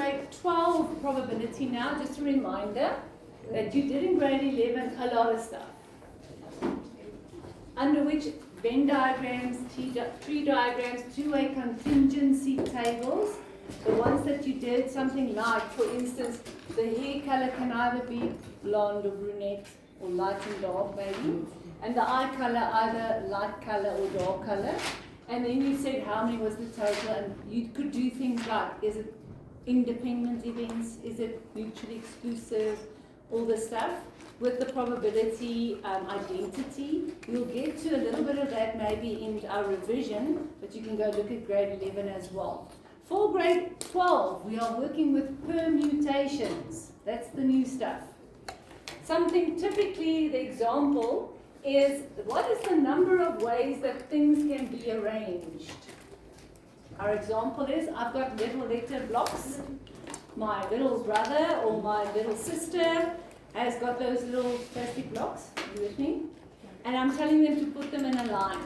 grade 12 probability now, just a reminder that you did in grade 11 a lot of stuff. Under which Venn diagrams, tree diagrams, two-way contingency tables, the ones that you did, something like, for instance, the hair color can either be blonde or brunette or light and dark maybe, and the eye color either light color or dark color. And then you said how many was the total, and you could do things like, is it independent events, is it mutually exclusive, all this stuff. With the probability identity, you'll get to a little bit of that maybe in our revision, but you can go look at grade 11 as well. For grade 12, we are working with permutations. That's the new stuff. Something typically, the example is, what is the number of ways that things can be arranged? Our example is, I've got little letter blocks. My little brother or my little sister has got those little plastic blocks. Are you with me? And I'm telling them to put them in a line.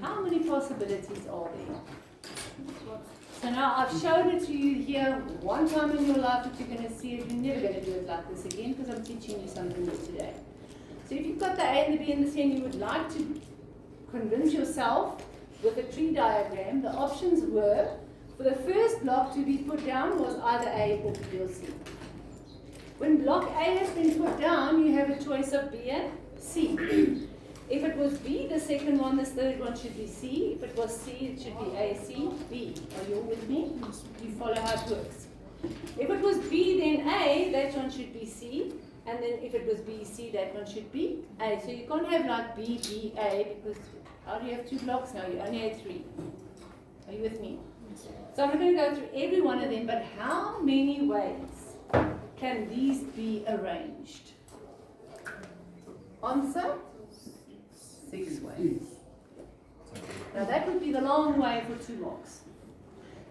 How many possibilities are there? So now I've shown it to you here one time in your life that you're going to see it. You're never going to do it like this again because I'm teaching you something new today. So if you've got the A and the B and the C and you would like to convince yourself with a tree diagram, the options were, for the first block to be put down was either A or B or C. When block A has been put down, you have a choice of B and C. If it was B, the second one, the third one should be C. If it was C, it should be A, C, B. Are you all with me? You follow how it works. If it was B, then A, that one should be C. And then if it was B, C, that one should be A. So you can't have like B, B, A, because how do you have two blocks now? You only have three. Are you with me? So I'm not going to go through every one of them, but how many ways can these be arranged? Answer? 6 ways. Now that would be the long way for 2 marks.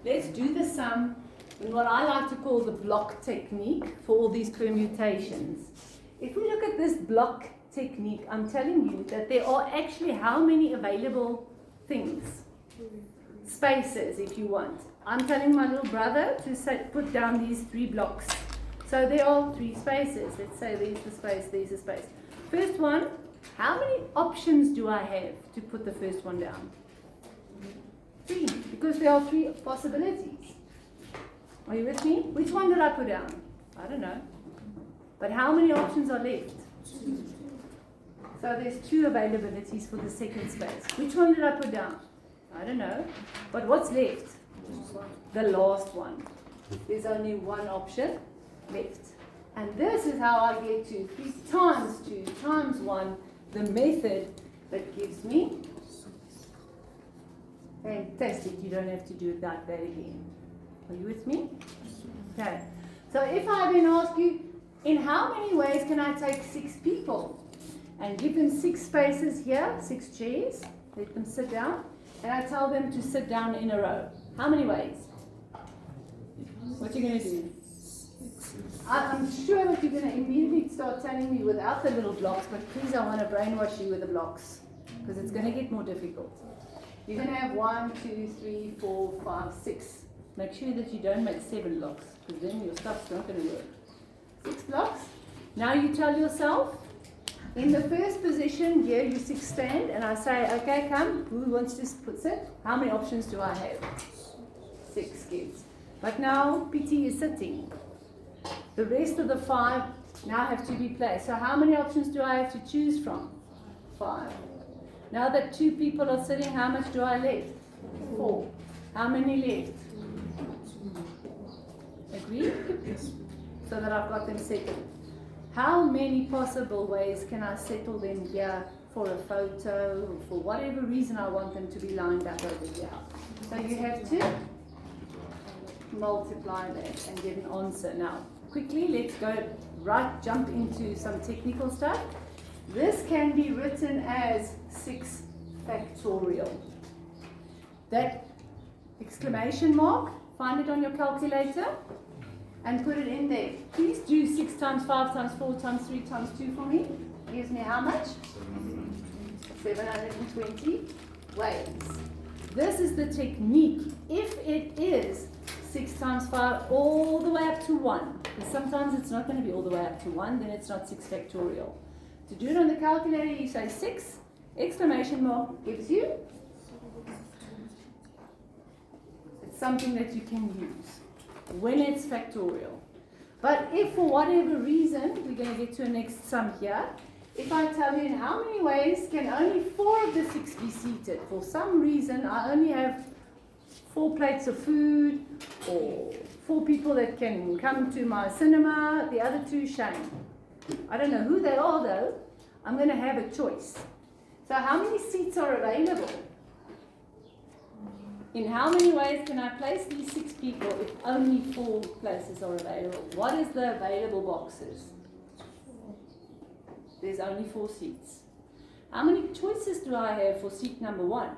Let's do the sum in what I like to call the block technique for all these permutations. If we look at this block technique, I'm telling you that there are actually how many available things? Spaces, if you want. I'm telling my little brother to put down these 3 blocks. So there are 3 spaces. Let's say there's the space, there's the space. First one, how many options do I have to put the first one down? 3, because there are 3 possibilities. Are you with me? Which one did I put down? I don't know. But how many options are left? 2. So there's 2 availabilities for the second space. Which one did I put down? I don't know. But what's left? The last one. There's only 1 option left. And this is how I get to 3 times 2 times 1, the method that gives me. Fantastic. You don't have to do it like that again. Are you with me? Okay. So if I then ask you, in how many ways can I take 6 people? And give them 6 spaces here, 6 chairs, let them sit down, and I tell them to sit down in a row. How many ways? What are you going to do? I'm sure that you're going to immediately start telling me without the little blocks, but please, I want to brainwash you with the blocks, because it's going to get more difficult. You're going to have 1, 2, 3, 4, 5, 6. Make sure that you don't make 7 blocks, because then your stuff's not going to work. 6 blocks. Now you tell yourself, in the first position, here you 6 stand, and I say, okay, come, who wants to sit? How many options do I have? 6 kids. But now, PT is sitting. The rest of the 5 now have to be placed. So how many options do I have to choose from? 5. Now that 2 people are sitting, how much do I left? 4. How many left? Agree? Yes. So that I've got them settled. How many possible ways can I settle them here for a photo, or for whatever reason I want them to be lined up over here? So you have to multiply that and get an answer. Now, quickly, let's go jump into some technical stuff. This can be written as 6 factorial. That exclamation mark, find it on your calculator and put it in there. Please do 6 times 5 times 4 times 3 times 2 for me. Gives me how much? 720 ways. This is the technique. If it is 6 times 5 all the way up to 1. Because sometimes it's not going to be all the way up to 1, then it's not 6 factorial. To do it on the calculator, you say 6, exclamation mark gives you. It's something that you can use when it's factorial. But if for whatever reason, we're going to get to a next sum here, if I tell you in how many ways can only 4 of the 6 be seated, for some reason I only have 4 plates of food, or 4 people that can come to my cinema, the other 2 shame. I don't know who they are though, I'm going to have a choice. So how many seats are available? In how many ways can I place these 6 people if only 4 places are available? What is the available boxes? There's only 4 seats. How many choices do I have for seat number 1?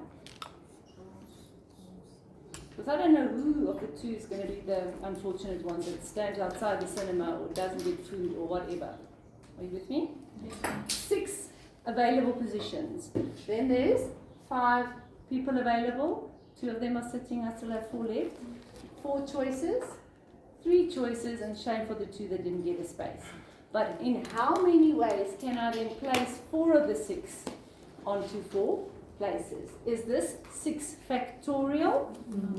Because I don't know who of the 2 is going to be the unfortunate one that stands outside the cinema or doesn't get food or whatever. Are you with me? 6 available positions. Then there's 5 people available. 2 of them are sitting, I still have 4 left. 4 choices, 3 choices, and shame for the 2 that didn't get a space. But in how many ways can I then place 4 of the 6 onto 4 places? Is this 6 factorial?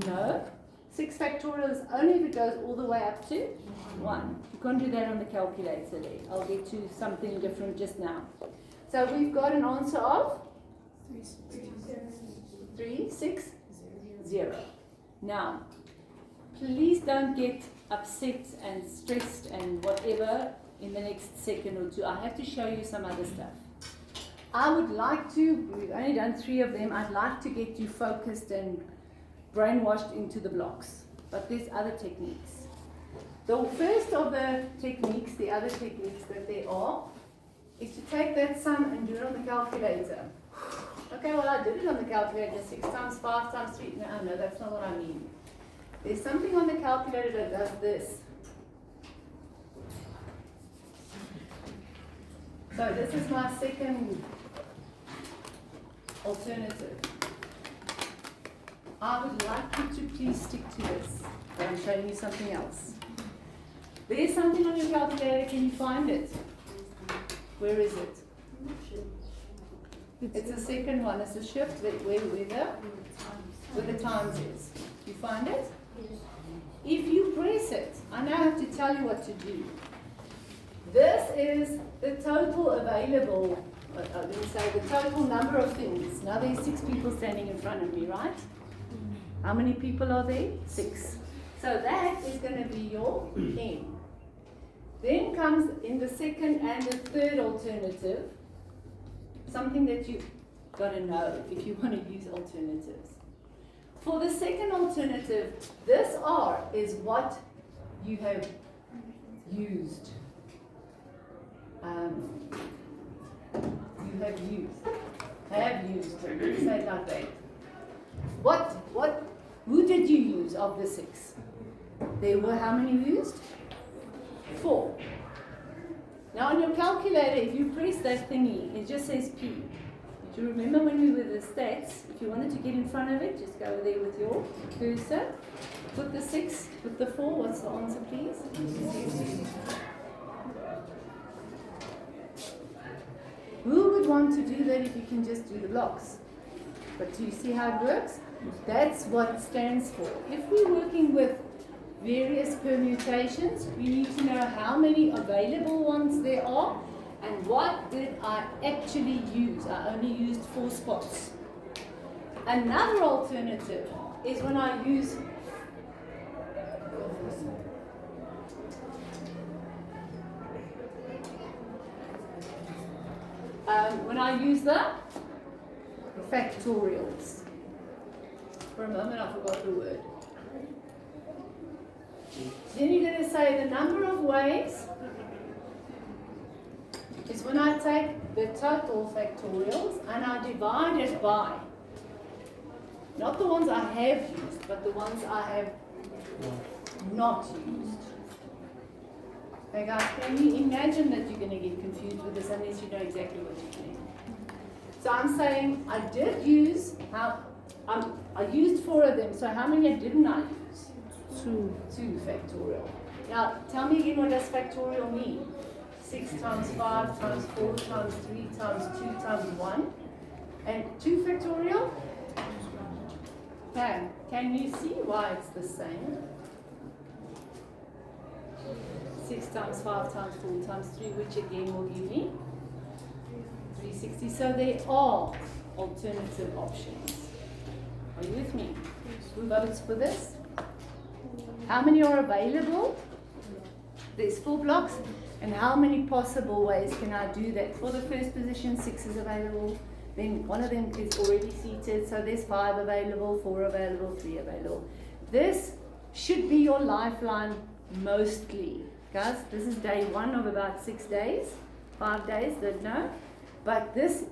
No. 6 factorial is only if it goes all the way up to 1. You can't do that on the calculator there. I'll get to something different just now. So we've got an answer of 3, 6, 0. Now, please don't get upset and stressed and whatever in the next second or 2. I have to show you some other stuff. I would like to, we've only done 3 of them, I'd like to get you focused and brainwashed into the blocks. But there's other techniques. The first of the techniques, the other techniques that there are, is to take that sum and do it on the calculator. Okay, well I did it on the calculator, 6 times 5 times 3, no, that's not what I mean. There's something on the calculator that does this. So this is my second alternative. I would like you to please stick to this, but I'm showing you something else. There's something on your calculator, can you find it? Where is it? It's the second one, it's a shift where the times is. You find it? If you press it, I now have to tell you what to do. This is the total available, let me say, the total number of things. Now there's 6 people standing in front of me, right? How many people are there? 6. So that is going to be your n. Then comes in the second and the third alternative, something that you've got to know if you want to use alternatives. For the second alternative, this R is what you have used. Have used, say it like that. Who did you use of the 6? There were how many used? 4. Now on your calculator, if you press that thingy, it just says P. Do you remember when we were the stats? If you wanted to get in front of it, just go there with your cursor. Put the 6, put the 4. What's the answer, please? 6. Who would want to do that if you can just do the blocks? But do you see how it works? That's what it stands for. If we're working with various permutations, we need to know how many available ones there are and what did I actually use. I only used 4 spots. Another alternative is when I use the factorials. For a moment I forgot the word. Then you're going to say the number of ways is when I take the total factorials and I divide it by, not the ones I have used, but the ones I have not used. Okay guys, can you imagine that you're going to get confused with this unless you know exactly what you're doing? So I'm saying I did use, I used 4 of them, so how many didn't I use? 2. 2 factorial. Now, tell me again, what does factorial mean? 6 times 5 times 4 times 3 times 2 times 1. And 2 factorial? Can you see why it's the same? 6 times 5 times 4 times 3, which again will give me 360. So there are alternative options. Are you with me? Who votes for this? How many are available? There's 4 blocks. And how many possible ways can I do that? For the first position, 6 is available. Then one of them is already seated. So there's 5 available, 4 available, 3 available. This should be your lifeline mostly. Guys, this is day 1 of about 6 days. 5 days, don't know. But this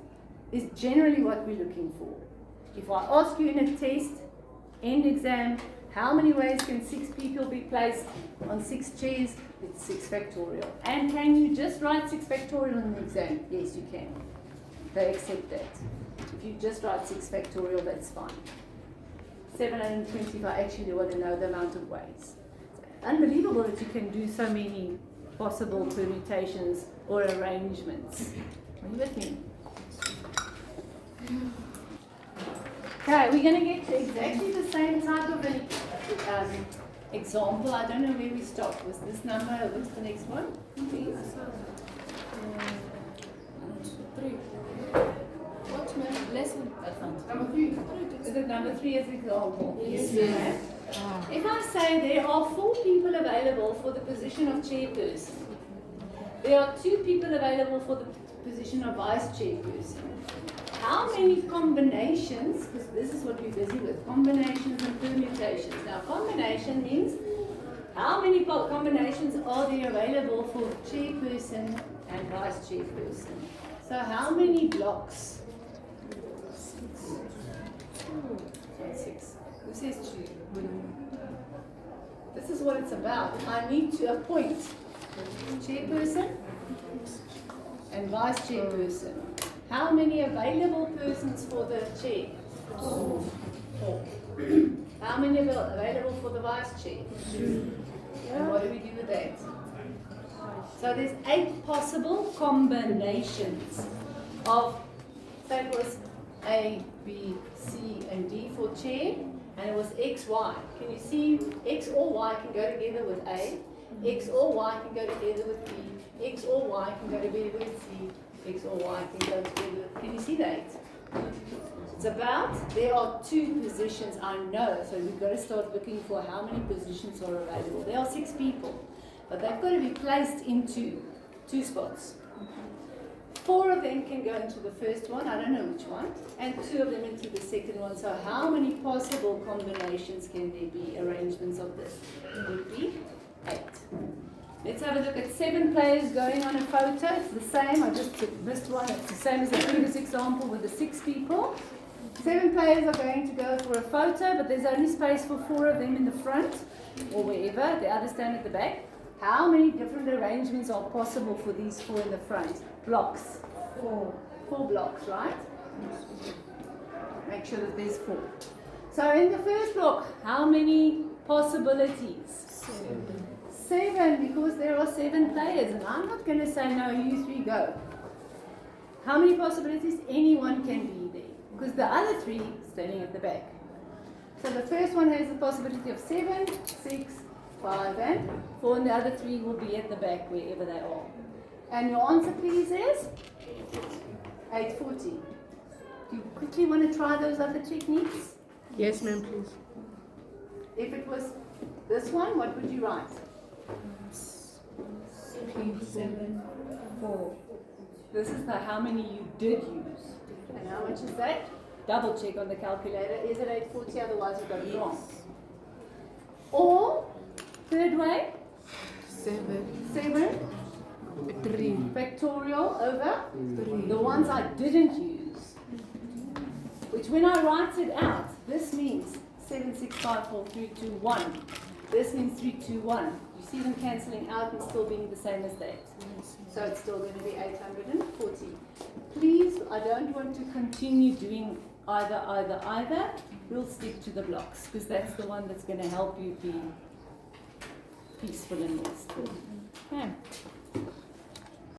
is generally what we're looking for. If I ask you in a test, end exam, how many ways can 6 people be placed on 6 chairs? It's 6 factorial. And can you just write 6 factorial in the exam? Yes, you can. They accept that. If you just write 6 factorial, that's fine. 725, actually they want to know the amount of ways. It's unbelievable that you can do so many possible permutations or arrangements. Are you with me? Okay, we're going to get to exactly the same type of an example. I don't know where we stopped. Was this number, what's the next one? Please. 3. What's my lesson? Number 3. Is it number 3 as an example? Yes. If I say there are 4 people available for the position of chairperson, there are 2 people available for the position of vice chairperson. How many combinations, because this is what we're busy with, combinations and permutations. Now, combination means how many combinations are there available for chairperson and vice chairperson. So how many blocks? 6. Who says 2? This is what it's about. I need to appoint chairperson and vice chairperson. How many available persons for the chair? 4. How many available for the vice chair? 2. And what do we do with that? So there's 8 possible combinations of, say it was A, B, C, and D for chair, and it was X, Y. Can you see X or Y can go together with A, X or Y can go together with B, X or Y can go together with C, X or Y can go together. Can you see that? It's about, there are 2 positions, I know, so we've got to start looking for how many positions are available. There are 6 people, but they've got to be placed into 2 spots. 4 of them can go into the first one, I don't know which one, and 2 of them into the second one. So how many possible combinations can there be, arrangements of this? It would be 8. Let's have a look at 7 players going on a photo. It's the same, I just missed one. It's the same as the previous example with the 6 people. 7 players are going to go for a photo, but there's only space for 4 of them in the front, or wherever, the others stand at the back. How many different arrangements are possible for these 4 in the front? Blocks. 4. 4 blocks, right? Make sure that there's 4. So in the first block, how many possibilities? 7, because there are 7 players, and I'm not going to say, no, you 3 go. How many possibilities? Anyone can be there, because the other 3 standing at the back. So the first one has the possibility of 7, 6, 5, and 4, and the other 3 will be at the back, wherever they are. And your answer, please, is 840. Do you quickly want to try those other techniques? Yes, ma'am, please. If it was this one, what would you write? 7, 4. This is the how many you did use. And how much is that? Double check on the calculator. Is it 840? Otherwise you've got it wrong. Or, third way, 7, 7 3. factorial over 3. the ones I didn't use. Which when I write it out, this means 7, 6, 5, 4, 3, 2, 1. This means 3, 2, 1. You see them cancelling out and still being the same as that. So it's still going to be 840. Please, I don't want to continue doing either. We'll stick to the blocks because that's the one that's going to help you be peaceful and restful. Okay.